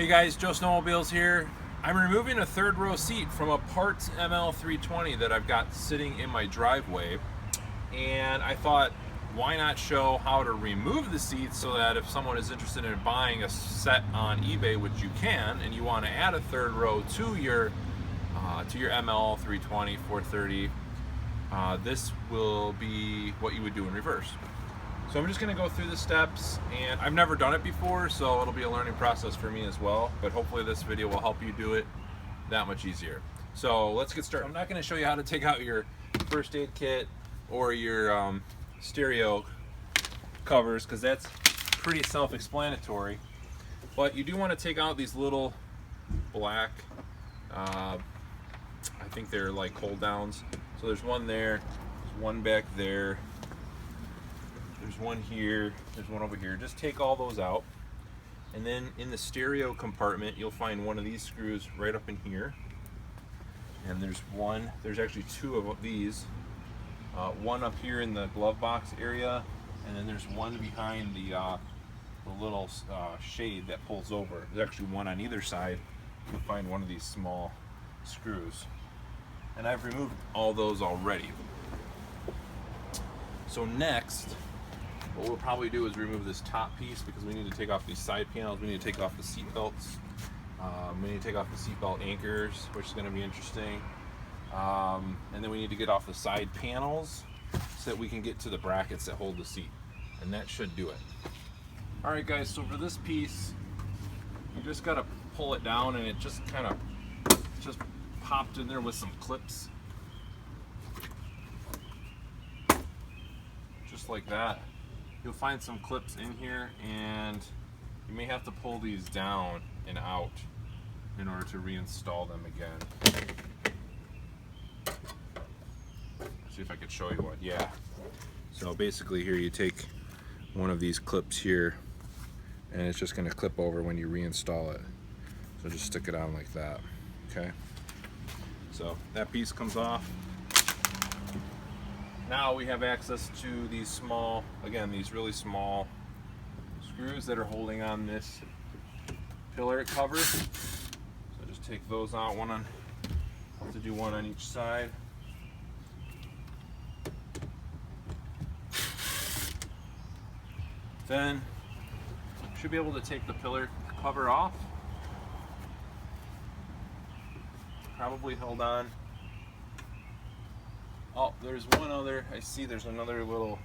Hey guys, Joesnowmobiles here. I'm removing a third row seat from a parts ML320 that I've got sitting in my driveway, and I thought, why not show how to remove the seats so that if someone is interested in buying a set on eBay, which you can, and you want to add a third row to your ML320 430, this will be what you would do in reverse. So I'm just going to go through the steps, and I've never done it before, so it'll be a learning process for me as well, but hopefully this video will help you do it that much easier. So let's get started. I'm not going to show you how to take out your first aid kit or your stereo covers, because that's pretty self-explanatory, but you do want to take out these little black, I think they're like hold downs. So there's one there, there's one back there, there's one here, there's one over here. Just take all those out, and then in the stereo compartment you'll find one of these screws right up in here, and there's actually two of these, one up here in the glove box area, and then there's one behind the little shade that pulls over. There's actually one on either side. You'll find one of these small screws, and I've removed all those already. So next, what we'll probably do is remove this top piece, because we need to take off these side panels, we need to take off the seat belts, we need to take off the seat belt anchors, which is going to be interesting, and then we need to get off the side panels so that we can get to the brackets that hold the seat, and that should do it. Alright guys, so for this piece, you just got to pull it down, and it just kind of just popped in there with some clips, just like that. You'll find some clips in here, and you may have to pull these down and out in order to reinstall them again. Let's see if I could show you one. Yeah. So basically here you take one of these clips here, and it's just going to clip over when you reinstall it. So just stick it on like that. Okay. So that piece comes off. Now we have access to these small, again, these really small screws that are holding on this pillar cover. So just take those out, to do one on each side. Then you should be able to take the pillar cover off. Probably held on. Oh, there's one other, I see there's another little,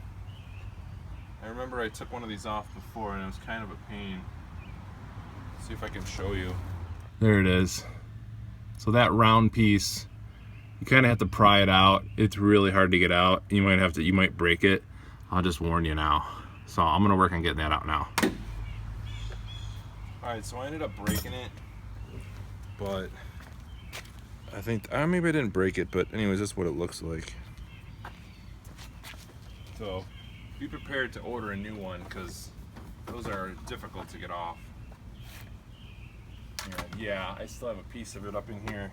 I remember I took one of these off before and it was kind of a pain. Let's see if I can show you. There it is. So that round piece, you kind of have to pry it out. It's really hard to get out. You might break it. I'll just warn you now. So I'm gonna work on getting that out now. All right, so I ended up breaking it, but I think, maybe I didn't break it, but anyways, that's what it looks like. So be prepared to order a new one, because those are difficult to get off. And yeah, I still have a piece of it up in here.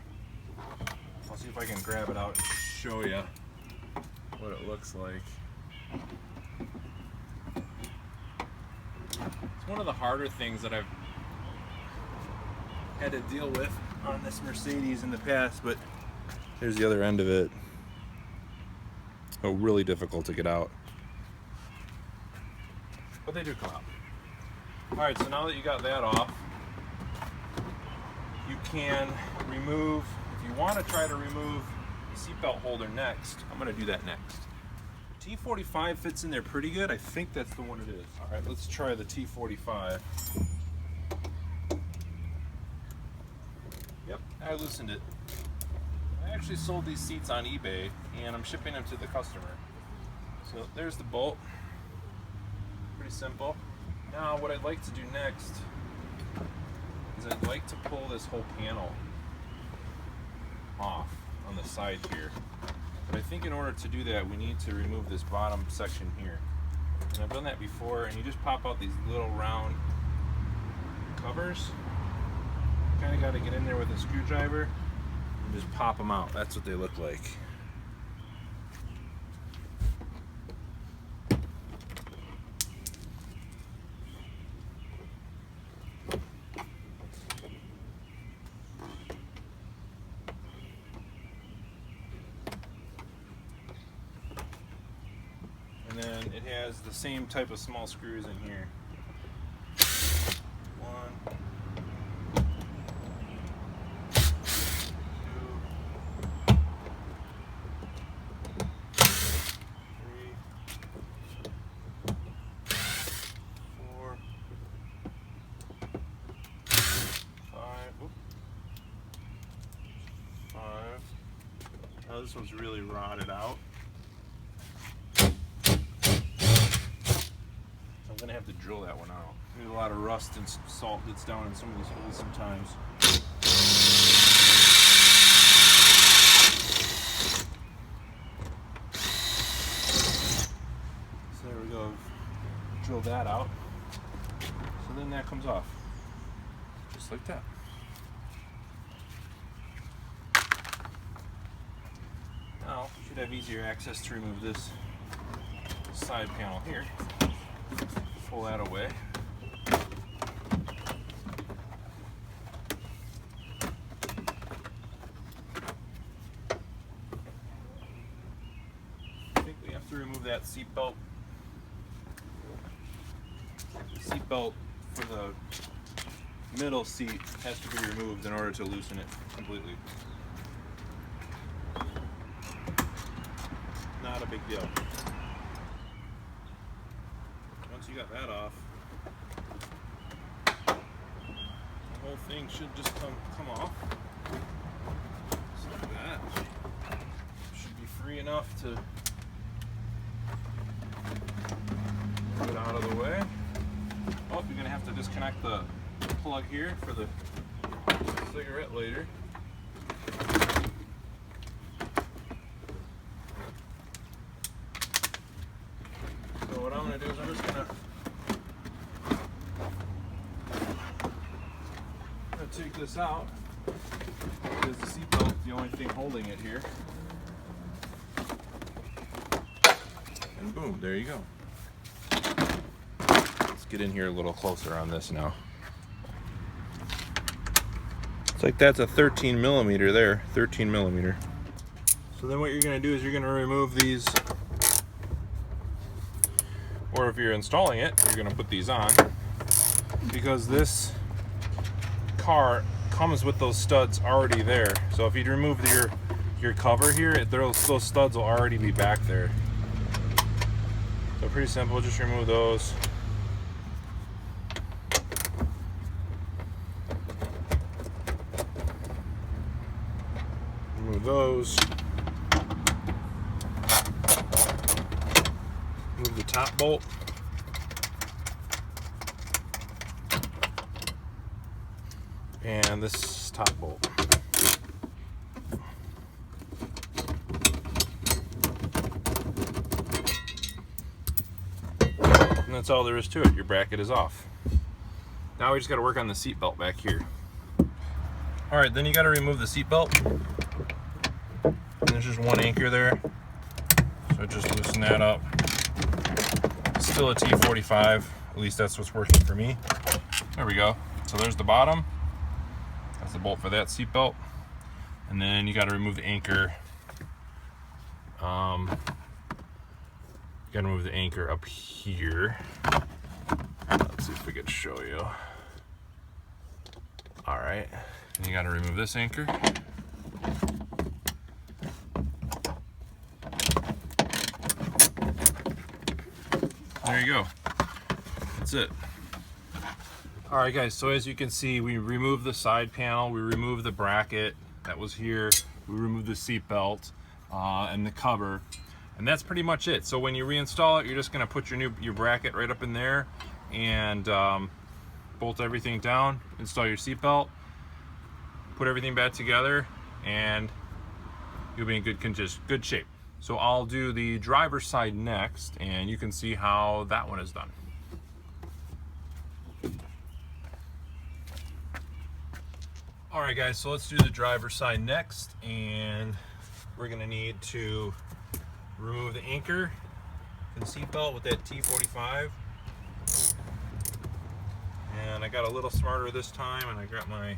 I'll see if I can grab it out and show you what it looks like. It's one of the harder things that I've had to deal with on this Mercedes in the past, but here's the other end of it. Oh, really difficult to get out, but they do come out. All right, so now that you got that off, you can remove, if you want to try to remove the seatbelt holder next, I'm going to do that next. T45 fits in there pretty good. I think that's the one it is. All right, let's try the T45. Yep, I loosened it. I actually sold these seats on eBay, and I'm shipping them to the customer. So there's the bolt. Pretty simple. Now what I'd like to do next is I'd like to pull this whole panel off on the side here. But I think in order to do that, we need to remove this bottom section here. And I've done that before, and you just pop out these little round covers. Kind of got to get in there with a screwdriver and just pop them out. That's what they look like. And then it has the same type of small screws in here. 1, 5. Now this one's really rotted out. I'm gonna have to drill that one out. There's a lot of rust and salt gets down in some of these holes sometimes. So there we go. Drill that out. So then that comes off. Just like that. Now, you should have easier access to remove this side panel here. Pull that away. I think we have to remove that seat belt. The seat belt for the middle seat has to be removed in order to loosen it completely. Not a big deal. Once you got that off, the whole thing should just come off. Just like that. Should be free enough to move it out of the way. Oh, you're gonna have to disconnect the plug here for the cigarette lighter. So what I'm gonna do is I'm just gonna take this out because the seatbelt is the only thing holding it here. And boom, there you go. Let's get in here a little closer on this now. It's like that's a 13 millimeter there, 13 millimeter. So then what you're gonna do is you're gonna remove these, or if you're installing it, you're gonna put these on, because this car comes with those studs already there. So if you remove your cover here, those studs will already be back there. So pretty simple, just remove those. Remove those. Move the top bolt. And this top bolt. And that's all there is to it. Your bracket is off. Now we just got to work on the seat belt back here. All right, then you got to remove the seat belt. And there's just one anchor there. So just loosen that up. Still a T45. At least that's what's working for me. There we go. So there's the bottom. That's the bolt for that seat belt. And then you got to remove the anchor. You got to remove the anchor up here. Let's see if we can show you. All right. And you got to remove this anchor. There you go. That's it. All right, guys, so as you can see, we removed the side panel, we removed the bracket that was here, we removed the seat belt and the cover, and that's pretty much it. So when you reinstall it, you're just gonna put your bracket right up in there and bolt everything down, install your seat belt, put everything back together, and you'll be in good shape. So I'll do the driver's side next, and you can see how that one is done. All right, guys, so let's do the driver's side next, and we're gonna need to remove the anchor for the seat belt with that T45. And I got a little smarter this time, and I got my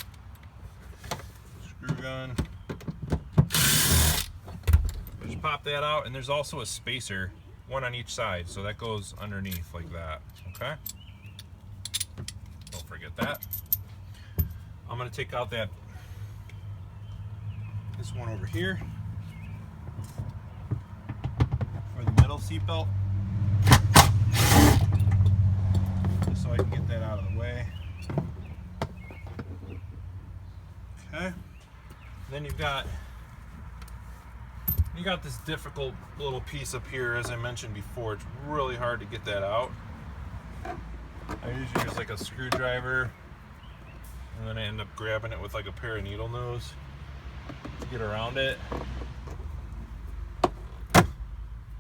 screw gun. Just pop that out, and there's also a spacer one on each side, so that goes underneath like that, okay? Don't forget that. I'm gonna take out this one over here for the middle seat belt, just so I can get that out of the way. Okay. Then you got this difficult little piece up here, as I mentioned before. It's really hard to get that out. I usually use like a screwdriver, and then I end up grabbing it with like a pair of needle nose to get around it.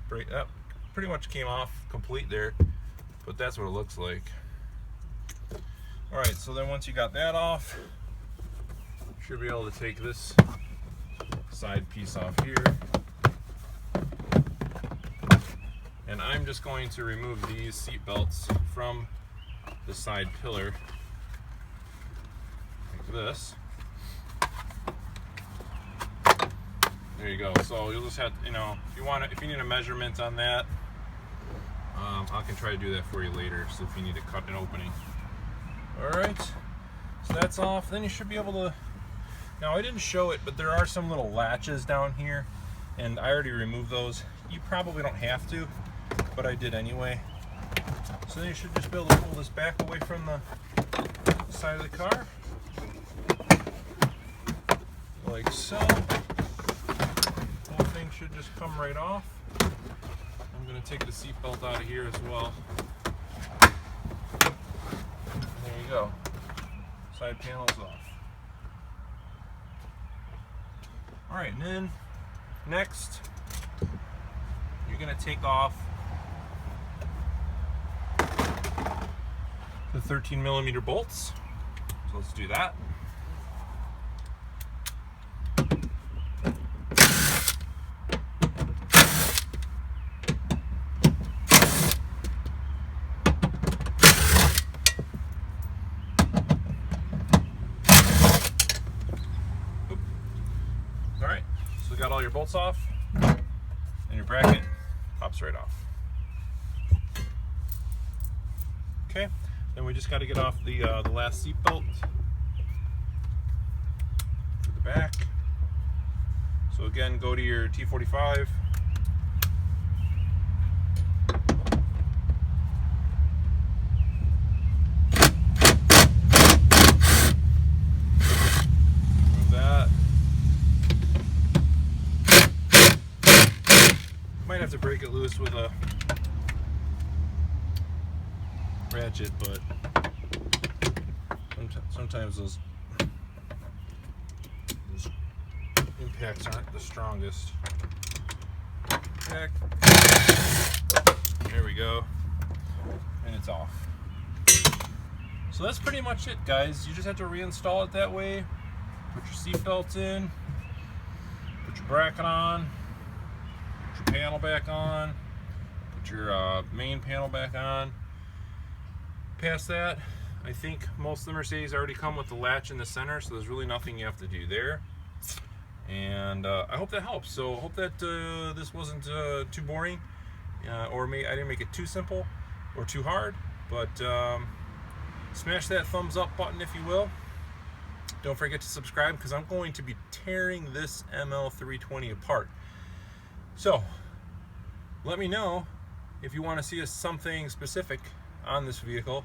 That pretty much came off complete there, but that's what it looks like. Alright, so then once you got that off, you should be able to take this side piece off here. And I'm just going to remove these seat belts from the side pillar like this. There you go. So you'll just have to, if you need a measurement on that, I can try to do that for you later. So if you need to cut an opening. All right. So that's off. Then you should be able to. Now I didn't show it, but there are some little latches down here, and I already removed those. You probably don't have to, but I did anyway. So then you should just be able to pull this back away from the side of the car, like so. The whole thing should just come right off. I'm going to take the seat belt out of here as well. There you go. Side panel's off. Alright, and then next, you're going to take off the 13mm bolts. So let's do that. Alright, so we got all your bolts off, and your bracket pops right off. Okay, then we just got to get off the last seat belt to the back. So again, go to your T45. Remove that. Might have to break it loose with a ratchet, but sometimes those impacts aren't the strongest. Back. There we go, and it's off. So that's pretty much it, guys. You just have to reinstall it that way. Put your seat belts in, put your bracket on, put your panel back on, put your main panel back on. Past that, I think most of the Mercedes already come with the latch in the center, so there's really nothing you have to do there. And I hope that helps. So I hope that this wasn't too boring, or I didn't make it too simple or too hard. But smash that thumbs up button if you will. Don't forget to subscribe, because I'm going to be tearing this ML320 apart. So let me know if you want to see something specific on this vehicle.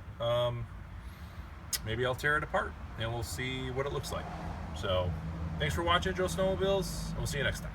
Maybe I'll tear it apart and we'll see what it looks like. So thanks for watching, Joesnowmobiles, and we'll see you next time.